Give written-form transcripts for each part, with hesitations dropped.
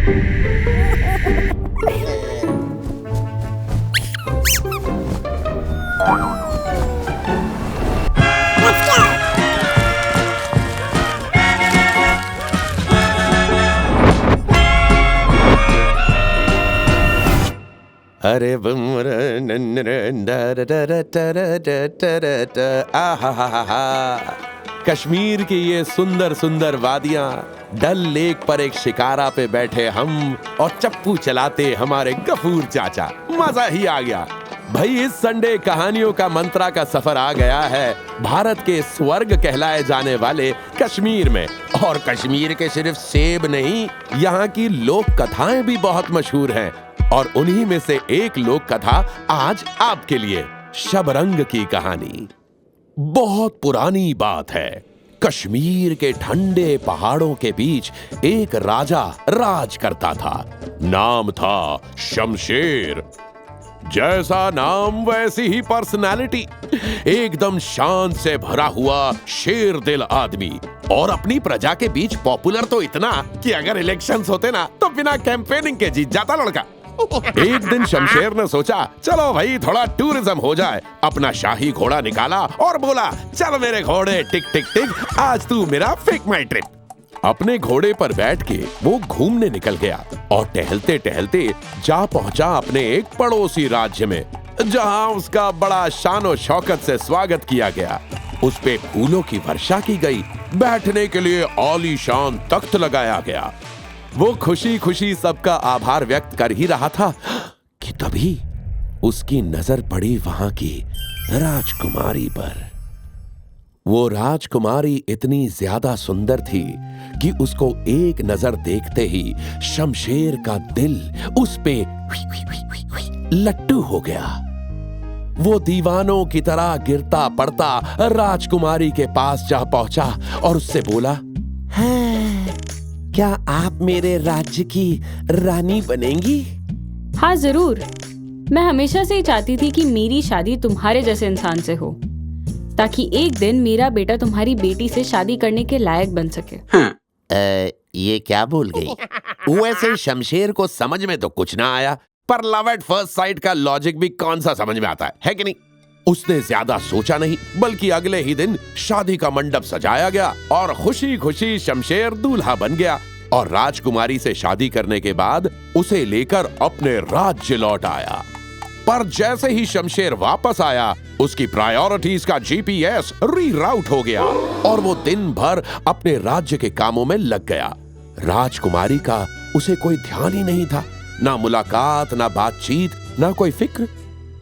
अरे कश्मीर की ये सुंदर सुंदर वादियां, डल लेक पर एक शिकारा पे बैठे हम और चप्पू चलाते हमारे गफूर चाचा, मजा ही आ गया भाई। इस संडे कहानियों का मंत्रा का सफर आ गया है भारत के स्वर्ग कहलाए जाने वाले कश्मीर में। और कश्मीर के सिर्फ सेब नहीं, यहाँ की लोक कथाएं भी बहुत मशहूर हैं। और उन्हीं में से एक लोक कथा आज आपके लिए, शबरंग की कहानी। बहुत पुरानी बात है, कश्मीर के ठंडे पहाड़ों के बीच एक राजा राज करता था। नाम था शमशेर। जैसा नाम वैसी ही पर्सनालिटी, एकदम शान से भरा हुआ शेर दिल आदमी। और अपनी प्रजा के बीच पॉपुलर तो इतना कि अगर इलेक्शंस होते ना तो बिना कैंपेनिंग के जीत जाता लड़का। एक दिन शमशेर ने सोचा, चलो भाई थोड़ा टूरिज्म हो जाए। अपना शाही घोड़ा निकाला और बोला, चल मेरे घोड़े टिक टिक टिक, आज तू मेरा फिक माई ट्रिप। अपने घोड़े पर बैठ के वो घूमने निकल गया और टहलते टहलते जा पहुंचा अपने एक पड़ोसी राज्य में, जहां उसका बड़ा शानो शौकत से स्वागत किया गया। उस पे फूलों की वर्षा की गई, बैठने के लिए आलीशान तख्त लगाया गया। वो खुशी खुशी सबका आभार व्यक्त कर ही रहा था कि तभी उसकी नजर पड़ी वहां की राजकुमारी पर। वो राजकुमारी इतनी ज्यादा सुंदर थी कि उसको एक नजर देखते ही शमशेर का दिल उस पे लट्टू हो गया। वो दीवानों की तरह गिरता पड़ता राजकुमारी के पास जा पहुंचा और उससे बोला, हाँ, क्या आप मेरे राज्य की रानी बनेंगी? हाँ जरूर। मैं हमेशा से ही चाहती थी कि मेरी शादी तुम्हारे जैसे इंसान से हो, ताकि एक दिन मेरा बेटा तुम्हारी बेटी से शादी करने के लायक बन सके। ये क्या बोल गई? वैसे शमशेर को समझ में तो कुछ ना आया, पर लव एट फर्स्ट साइट का लॉजिक भी कौन सा समझ में आता है कि नहीं? उसने ज्यादा सोचा नहीं, बल्कि अगले ही दिन शादी का मंडप सजाया गया और खुशी खुशी शमशेर दूल्हा बन गया। और राजकुमारी से शादी करने के बाद उसे लेकर अपने राज्य लौट आया। पर जैसे ही शमशेर वापस आया, उसकी प्रायोरिटीज का जीपीएस रीराउट हो गया और वो दिन भर अपने राज्य के कामों में लग गया। राजकुमारी का उसे कोई ध्यान ही नहीं था, ना मुलाकात, ना बातचीत, ना कोई फिक्र।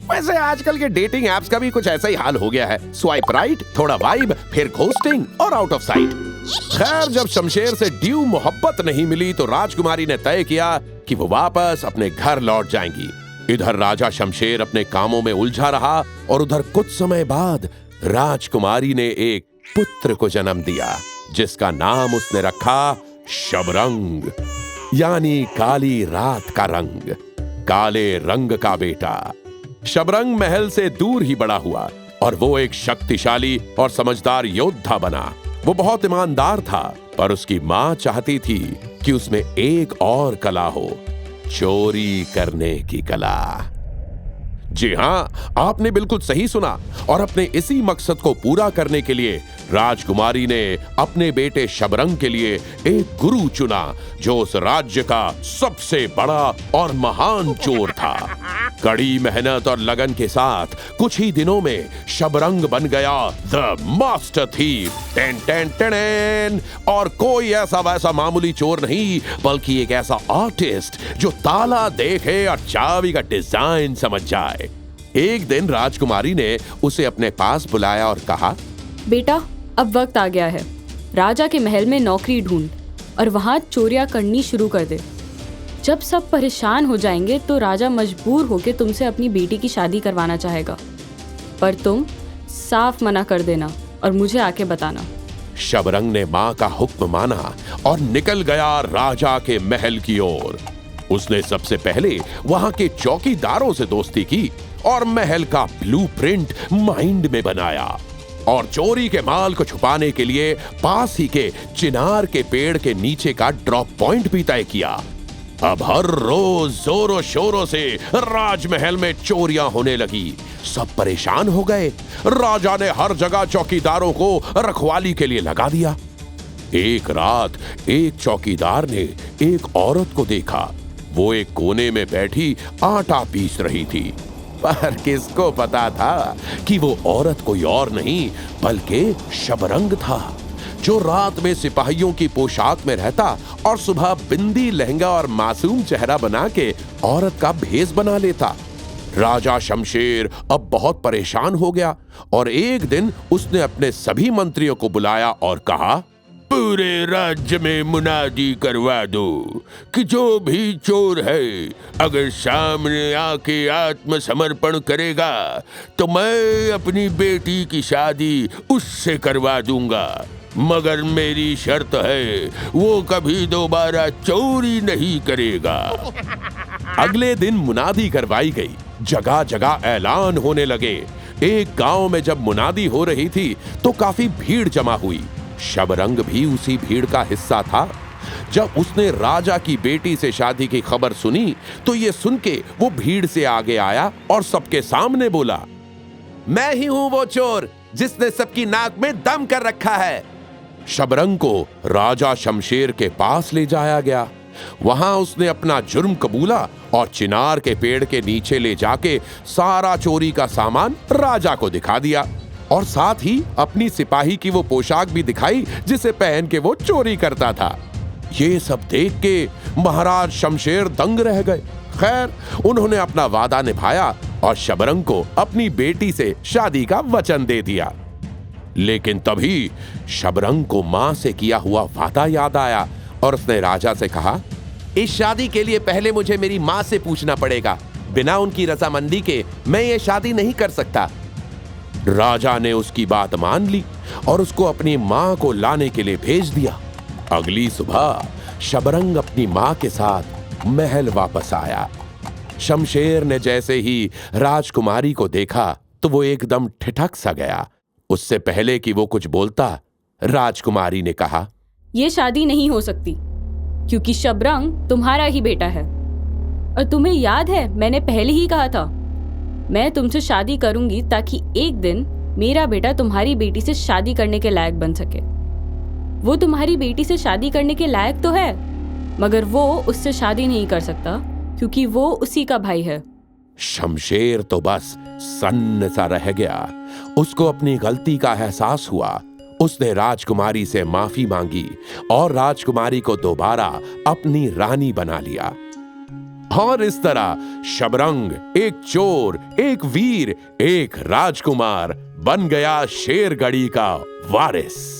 वैसे आजकल के डेटिंग एप्स का भी कुछ ऐसा ही हाल हो गया है, स्वाइप राइट, थोड़ा वाइब, फिर घोस्टिंग और आउट ऑफ साइट। खैर, जब शमशेर से ड्यू मोहब्बत नहीं मिली तो राजकुमारी ने तय किया कि वो वापस अपने घर लौट जाएंगी। इधर राजा शमशेर अपने कामों में उलझा रहा और उधर कुछ समय बाद राजकुमारी ने एक पुत्र को जन्म दिया, जिसका नाम उसने रखा शबरंग, यानी काली रात का रंग, काले रंग का बेटा। शबरंग महल से दूर ही बड़ा हुआ और वो एक शक्तिशाली और समझदार योद्धा बना। वो बहुत ईमानदार था, पर उसकी माँ चाहती थी कि उसमें एक और कला हो, चोरी करने की कला। जी हाँ, आपने बिल्कुल सही सुना। और अपने इसी मकसद को पूरा करने के लिए राजकुमारी ने अपने बेटे शबरंग के लिए एक गुरु चुना, जो उस राज्य का सबसे बड़ा और महान चोर था। कड़ी मेहनत और लगन के साथ कुछ ही दिनों में शबरंग बन गया the master thief. Ten ten ten. और कोई ऐसा वैसा मामूली चोर नहीं, बल्कि एक ऐसा आर्टिस्ट जो ताला देखे और चाबी का डिजाइन समझ जाए। एक दिन राजकुमारी ने उसे अपने पास बुलाया और कहा, बेटा, अब वक्त आ गया है, राजा के महल में नौकरी ढूंढ और वहां चोरियां करनी शुरू कर दे। जब सब परेशान हो जाएंगे तो राजा मजबूर होकर तुमसे अपनी बेटी की शादी करवाना चाहेगा, पर तुम साफ मना कर देना और मुझे आके बताना। शबरंग ने माँ का हुक्म माना और निकल गया राजा के महल की ओर। उसने सबसे पहले वहां के चौकीदारों से दोस्ती की और महल का ब्लूप्रिंट माइंड में बनाया और चोरी के माल को छुपाने के लिए पास ही के चिनार के पेड़ के नीचे का ड्रॉप पॉइंट भी तय किया। अब हर रोज जोरों शोरों से राजमहल में चोरियां होने लगी। सब परेशान हो गए। राजा ने हर जगह चौकीदारों को रखवाली के लिए लगा दिया। एक रात एक चौकीदार ने एक औरत को देखा। वो एक कोने में बैठी आटा पीस रही थी, पर किसको पता था कि वो औरत कोई और नहीं बल्कि शबरंग था, जो रात में सिपाहियों की पोशाक में रहता और सुबह बिंदी, लहंगा और मासूम चेहरा बना के औरत का भेष बना लेता। राजा शमशेर अब बहुत परेशान हो गया और एक दिन उसने अपने सभी मंत्रियों को बुलाया और कहा, पूरे राज्य में मुनादी करवा दो कि जो भी चोर है अगर सामने आके आत्मसमर्पण करेगा तो मैं अपनी बेटी की शादी उससे करवा दूंगा, मगर मेरी शर्त है वो कभी दोबारा चोरी नहीं करेगा। अगले दिन मुनादी करवाई गई। जगह जगह ऐलान होने लगे। एक गांव में जब मुनादी हो रही थी तो काफी भीड़ जमा हुई। शबरंग भी उसी भीड़ का हिस्सा था। जब उसने राजा की बेटी से शादी की खबर सुनी तो ये सुन के वो भीड़ से आगे आया और सबके सामने बोला, मैं ही हूं वो चोर जिसने सबकी नाक में दम कर रखा है। शबरंग को राजा शमशेर के पास ले जाया गया। वहां उसने अपना जुर्म कबूला और चिनार के पेड़ के नीचे ले जाके सारा चोरी का सामान राजा को दिखा दिया और साथ ही अपनी सिपाही की वो पोशाक भी दिखाई जिसे पहन के वो चोरी करता था। ये सब देख के महाराज शमशेर दंग रह गए। खैर, उन्होंने अपना वादा निभाया और शबरंग को अपनी बेटी से शादी का वचन दे दिया। लेकिन तभी शबरंग को मां से किया हुआ वादा याद आया और उसने राजा से कहा, इस शादी के लिए पहले मुझे मेरी मां से पूछना पड़ेगा। बिना उनकी रजामंदी के मैं ये शादी नहीं कर सकता। राजा ने उसकी बात मान ली और उसको अपनी मां को लाने के लिए भेज दिया। अगली सुबह शबरंग अपनी मां के साथ महल वापस आया। शमशेर ने जैसे ही राजकुमारी को देखा तो वो एकदम ठिठक सा गया। उससे पहले कि वो कुछ बोलता, राजकुमारी ने कहा, ये शादी नहीं हो सकती क्योंकि शबरंग तुम्हारा ही बेटा है। और तुम्हें याद है मैंने पहले ही कहा था मैं तुमसे शादी करूंगी ताकि एक दिन मेरा बेटा तुम्हारी बेटी से शादी करने के लायक बन सके। वो तुम्हारी बेटी से शादी करने के लायक तो है, मगर वो उससे शादी नहीं कर सकता क्योंकि वो उसी का भाई है। शमशेर तो बस सन्न सा रह गया। उसको अपनी गलती का एहसास हुआ। उसने राजकुमारी से माफी मांगी और राजकुमारी को दोबारा अपनी रानी बना लिया। और इस तरह शबरंग एक चोर, एक वीर, एक राजकुमार बन गया शेरगढ़ी का वारिस।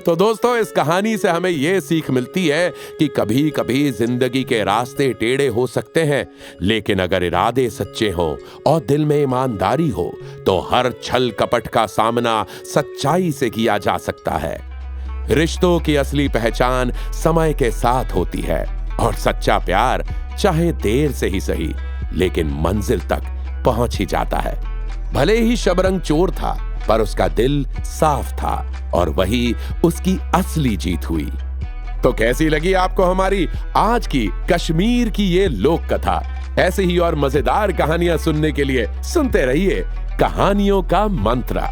तो दोस्तों, इस कहानी से हमें यह सीख मिलती है कि कभी कभी जिंदगी के रास्ते टेढ़े हो सकते हैं, लेकिन अगर इरादे सच्चे हों और दिल में ईमानदारी हो तो हर छल कपट का सामना सच्चाई से किया जा सकता है। रिश्तों की असली पहचान समय के साथ होती है और सच्चा प्यार चाहे देर से ही सही लेकिन मंजिल तक पहुंच ही जाता है। भले ही शबरंग चोर था पर उसका दिल साफ था और वही उसकी असली जीत हुई। तो कैसी लगी आपको हमारी आज की कश्मीर की ये लोक कथा? ऐसे ही और मजेदार कहानियां सुनने के लिए सुनते रहिए कहानियों का मंत्रा।